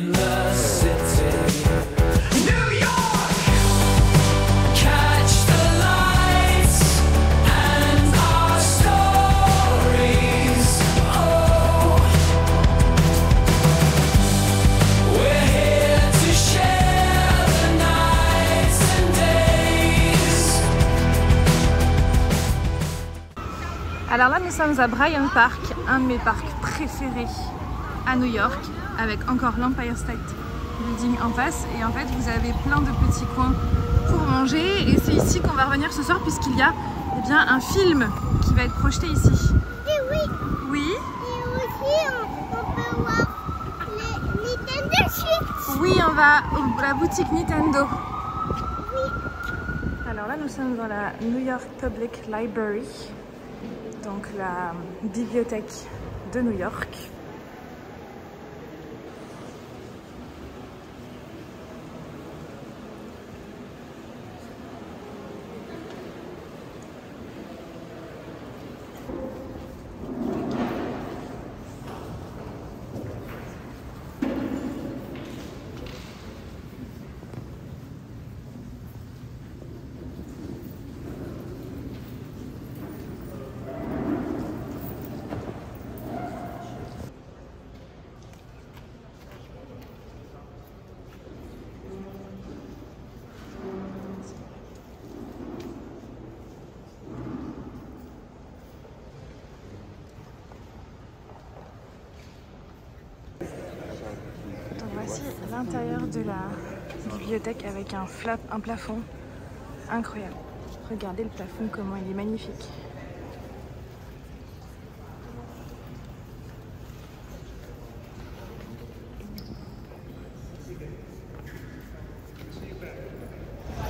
in the city. New York, catch the lights and our stories. Oh, we're here to share the nights and days. Alors là, nous sommes à Bryant Park, un de mes parcs préférés à New York, avec encore l'Empire State Building en face. Et en fait, vous avez plein de petits coins pour manger. Et c'est ici qu'on va revenir ce soir, puisqu'il y a bien un film qui va être projeté ici. Et oui. Oui. Et aussi, on peut voir les Nintendo Switch. Oui, on va à la boutique Nintendo. Oui. Alors là, nous sommes dans la New York Public Library, donc la bibliothèque de New York. Donc voici l'intérieur de la bibliothèque avec un plafond incroyable. Regardez le plafond, comment il est magnifique.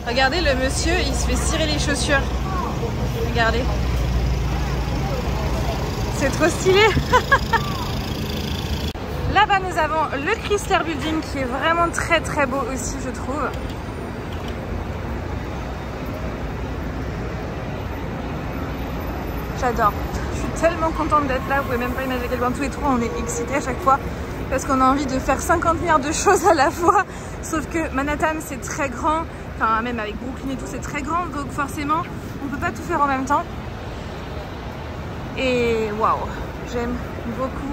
Regardez le monsieur, il se fait cirer les chaussures. Regardez. C'est trop stylé. Là-bas, nous avons le Chrysler Building qui est vraiment très très beau aussi, je trouve. J'adore. Je suis tellement contente d'être là. Vous pouvez même pas imaginer à quel point tous les trois on est excités à chaque fois parce qu'on a envie de faire 50 milliards de choses à la fois. Sauf que Manhattan c'est très grand. Enfin, même avec Brooklyn et tout, c'est très grand. Donc forcément, on peut pas tout faire en même temps. Et waouh, j'aime beaucoup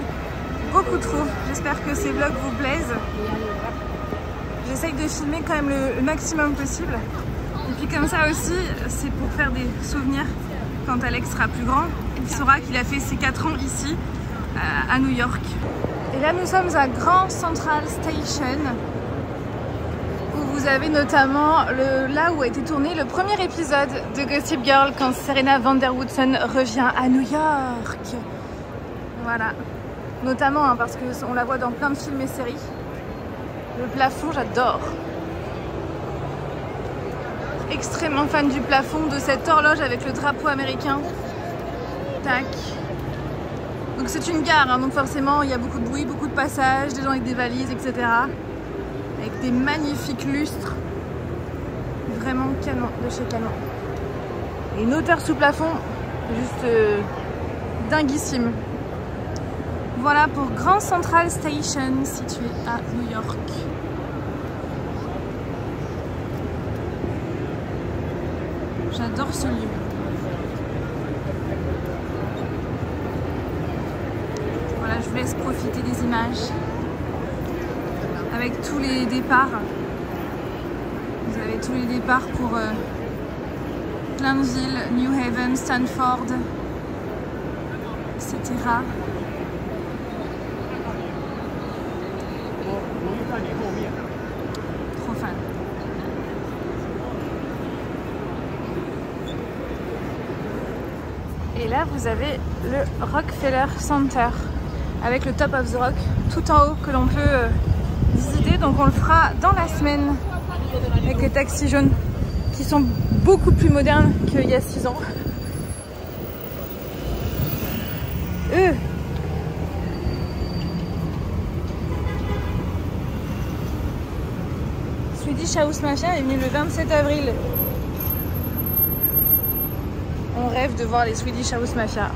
trop. J'espère que ces vlogs vous plaisent. J'essaye de filmer quand même le maximum possible. Et puis comme ça aussi, c'est pour faire des souvenirs quand Alex sera plus grand. Il saura qu'il a fait ses 4 ans ici, à New York. Et là, nous sommes à Grand Central Station, où vous avez notamment là où a été tourné le premier épisode de Gossip Girl, quand Serena van der Woodsen revient à New York. Voilà. Notamment hein, parce qu'on la voit dans plein de films et séries. Le plafond, j'adore. Extrêmement fan du plafond, de cette horloge avec le drapeau américain. Tac. Donc c'est une gare, hein, donc forcément il y a beaucoup de bruit, beaucoup de passages, des gens avec des valises, etc. Avec des magnifiques lustres. Vraiment canon, de chez canon. Et une hauteur sous plafond, juste dinguissime. Voilà pour Grand Central Station, situé à New York. J'adore ce lieu. Voilà, je vous laisse profiter des images. Avec tous les départs. Vous avez tous les départs pour plein de villes, New Haven, Stanford, etc. Trop fan. Et là, vous avez le Rockefeller Center avec le Top of the Rock tout en haut que l'on peut visiter. Donc on le fera dans la semaine avec les taxis jaunes qui sont beaucoup plus modernes qu'il y a 6 ans. Swedish House Mafia est venu le 27 avril. On rêve de voir les Swedish House Mafia.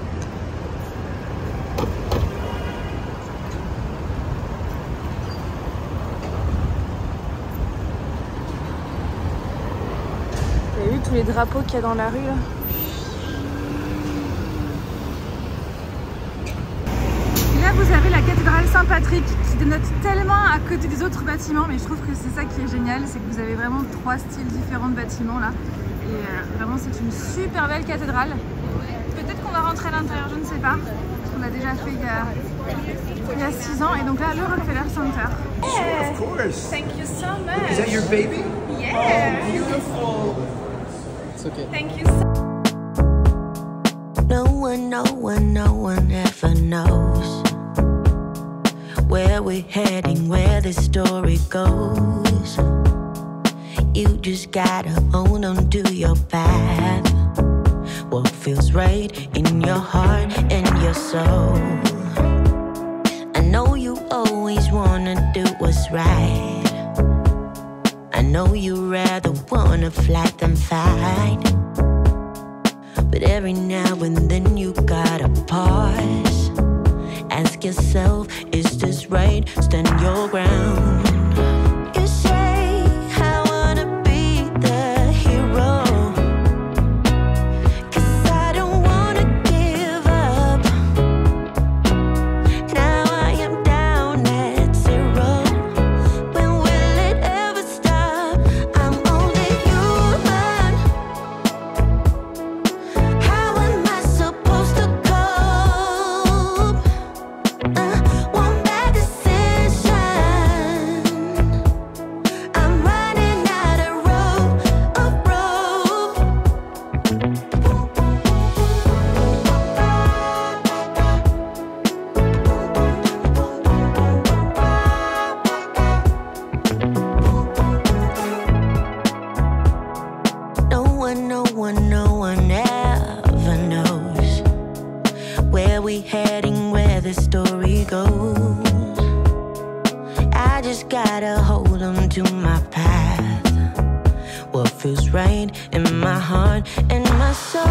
les drapeaux qu'il y a dans la rue là. Et là vous avez la cathédrale Saint-Patrick qui dénote tellement à côté des autres bâtiments, mais je trouve que c'est ça qui est génial, c'est que vous avez vraiment 3 styles différents de bâtiments là. Et vraiment c'est une super belle cathédrale. Peut-être qu'on va rentrer à l'intérieur, je ne sais pas. On l'a déjà fait il y a 6 ans. Et donc là, le Rockefeller Center. Of course. Thank you so much. Is that your baby? Yeah. Oh, beautiful. It's okay. Thank you so No one ever knows where we're heading, where the story goes. You just gotta hold on to your path. What feels right in your heart and your soul. I know you always wanna do what's right. I know you rather wanna fly than fight. But every now and then you gotta pause. Ask yourself, is this right? Stand your ground. You say, I wanna be the hero. No one ever knows where we heading, where the story goes. I just gotta hold on to my path. What feels right in my heart and my soul.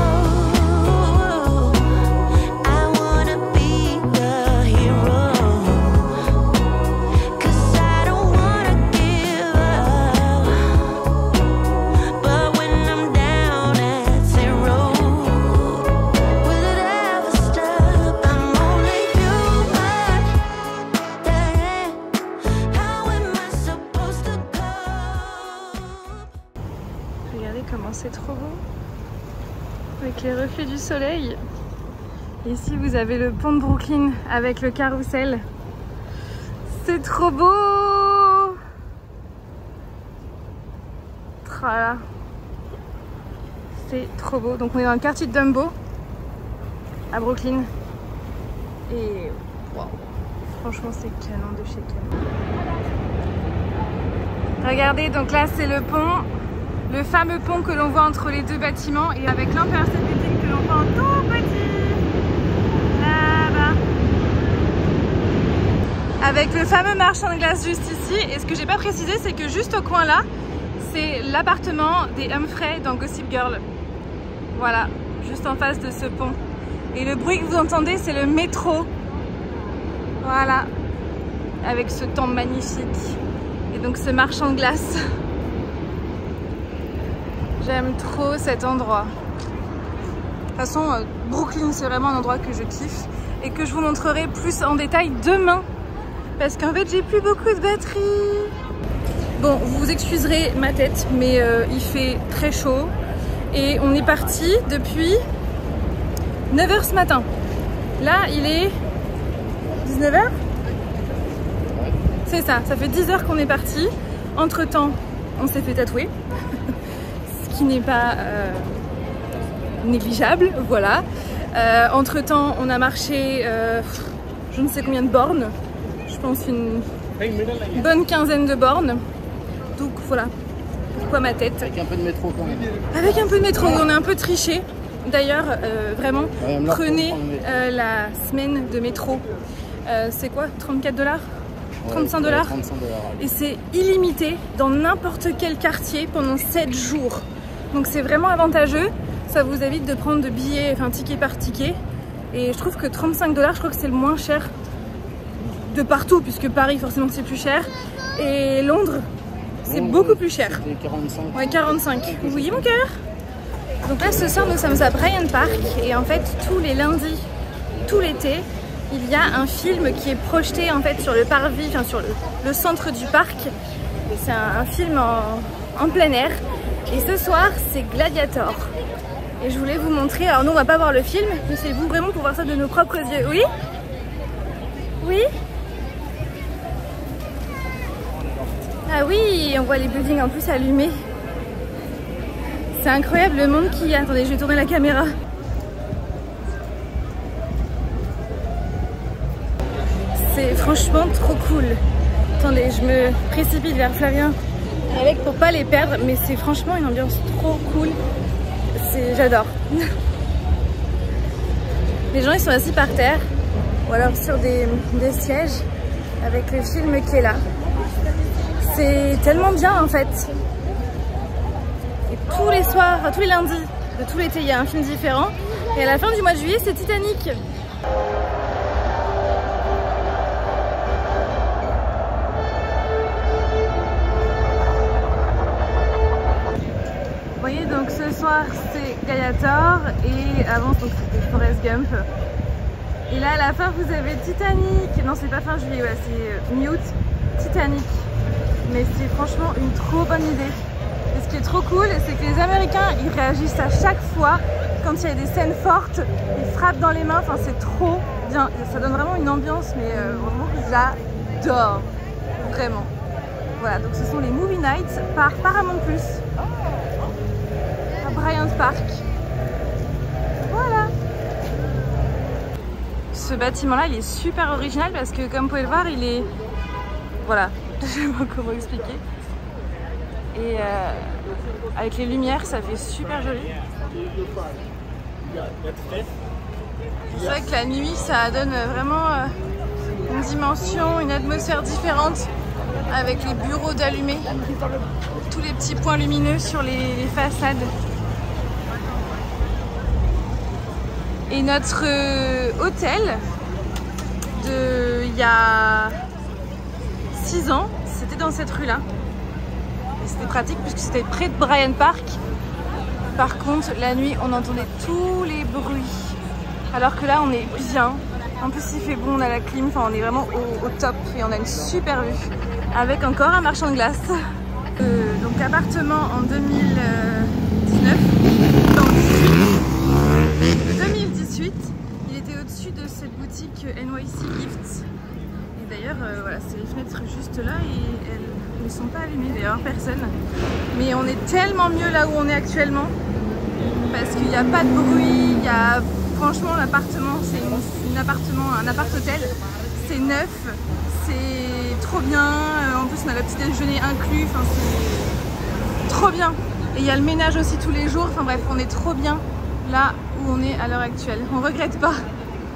C'est trop beau avec les reflets du soleil. Ici vous avez le pont de Brooklyn avec le carrousel. C'est trop beau. Voilà. C'est trop beau. Donc on est dans le quartier de Dumbo à Brooklyn et wow. Franchement c'est canon de chez canon. Regardez, donc là c'est le pont. Le fameux pont que l'on voit entre les deux bâtiments et avec l'Empire State Building que l'on voit en tout petit là-bas. Avec le fameux marchand de glace juste ici. Et ce que j'ai pas précisé, c'est que juste au coin là, c'est l'appartement des Humphrey dans Gossip Girl. Voilà, juste en face de ce pont. Et le bruit que vous entendez, c'est le métro. Voilà, avec ce temps magnifique. Et donc ce marchand de glace. J'aime trop cet endroit. De toute façon, Brooklyn, c'est vraiment un endroit que je kiffe et que je vous montrerai plus en détail demain. Parce qu'en fait, j'ai plus beaucoup de batterie. Bon, vous vous excuserez ma tête, mais il fait très chaud. Et on est parti depuis 9 h ce matin. Là, il est 19 h. C'est ça, ça fait 10 h qu'on est parti. Entre temps, on s'est fait tatouer. Qui n'est pas négligeable, voilà. Entre temps, on a marché je ne sais combien de bornes, je pense une bonne quinzaine de bornes. Donc voilà, pourquoi ma tête. Avec un peu de métro quand même. Avec un peu de métro, on a un peu triché. D'ailleurs, vraiment, prenez la semaine de métro. C'est quoi, 34 $? 35 $? 35 $. Et c'est illimité dans n'importe quel quartier pendant 7 jours. Donc c'est vraiment avantageux, ça vous évite de prendre de billets, enfin ticket par ticket. Et je trouve que 35 $, je crois que c'est le moins cher de partout, puisque Paris forcément c'est plus cher. Et Londres, c'est beaucoup plus cher. 45. Ouais, 45. Oui mon cœur. Donc là ce soir nous sommes à Bryant Park et en fait tous les lundis, tout l'été, il y a un film qui est projeté en fait sur le parvis, enfin sur le centre du parc. C'est un film en plein air et ce soir c'est Gladiator. Et je voulais vous montrer, alors nous on va pas voir le film, mais c'est vous vraiment pour voir ça de nos propres yeux. Oui? Oui? Ah oui, on voit les buildings en plus allumés. C'est incroyable le monde qu'il y a. Attendez, je vais tourner la caméra. C'est franchement trop cool. Attendez, je me précipite vers Flavien avec pour pas les perdre, mais c'est franchement une ambiance trop cool. J'adore. Les gens ils sont assis par terre ou alors sur des sièges avec le film qui est là. C'est tellement bien en fait. Et tous les soirs, tous les lundis de tout l'été, il y a un film différent. Et à la fin du mois de juillet, c'est Titanic. Vous voyez, donc ce soir c'est Gladiator et avant donc c'était Forrest Gump. Et là à la fin vous avez Titanic. Non, c'est pas fin juillet, ouais, c'est mi-août. Titanic. Mais c'est franchement une trop bonne idée. Et ce qui est trop cool, c'est que les Américains, ils réagissent à chaque fois quand il y a des scènes fortes, ils frappent dans les mains, enfin c'est trop bien. Ça donne vraiment une ambiance, mais vraiment j'adore, vraiment. Voilà, donc ce sont les Movie Nights par Paramount+, à Bryant Park. Voilà. Ce bâtiment-là, il est super original parce que comme vous pouvez le voir, il est... Voilà. Je sais pas comment expliquer. Et avec les lumières, ça fait super joli. C'est vrai que la nuit, ça donne vraiment une dimension, une atmosphère différente avec les bureaux d'allumés, tous les petits points lumineux sur les façades. Et notre hôtel il y a 6 ans, c'était dans cette rue là et c'était pratique puisque c'était près de Bryant Park. Par contre la nuit on entendait tous les bruits alors que là on est bien, en plus il fait bon, on a la clim, enfin on est vraiment au top et on a une super vue avec encore un marchand de glace. Donc appartement en 2019, dans 2018, il était au-dessus de cette boutique NYC Gifts. D'ailleurs, voilà, c'est les fenêtres juste là et elles ne sont pas allumées, d'ailleurs personne. Mais on est tellement mieux là où on est actuellement parce qu'il n'y a pas de bruit, il y a franchement l'appartement, c'est un appart-hôtel, c'est neuf, c'est trop bien. En plus on a le petit déjeuner inclus, enfin c'est trop bien. Et il y a le ménage aussi tous les jours, enfin bref, on est trop bien là où on est à l'heure actuelle. On regrette pas.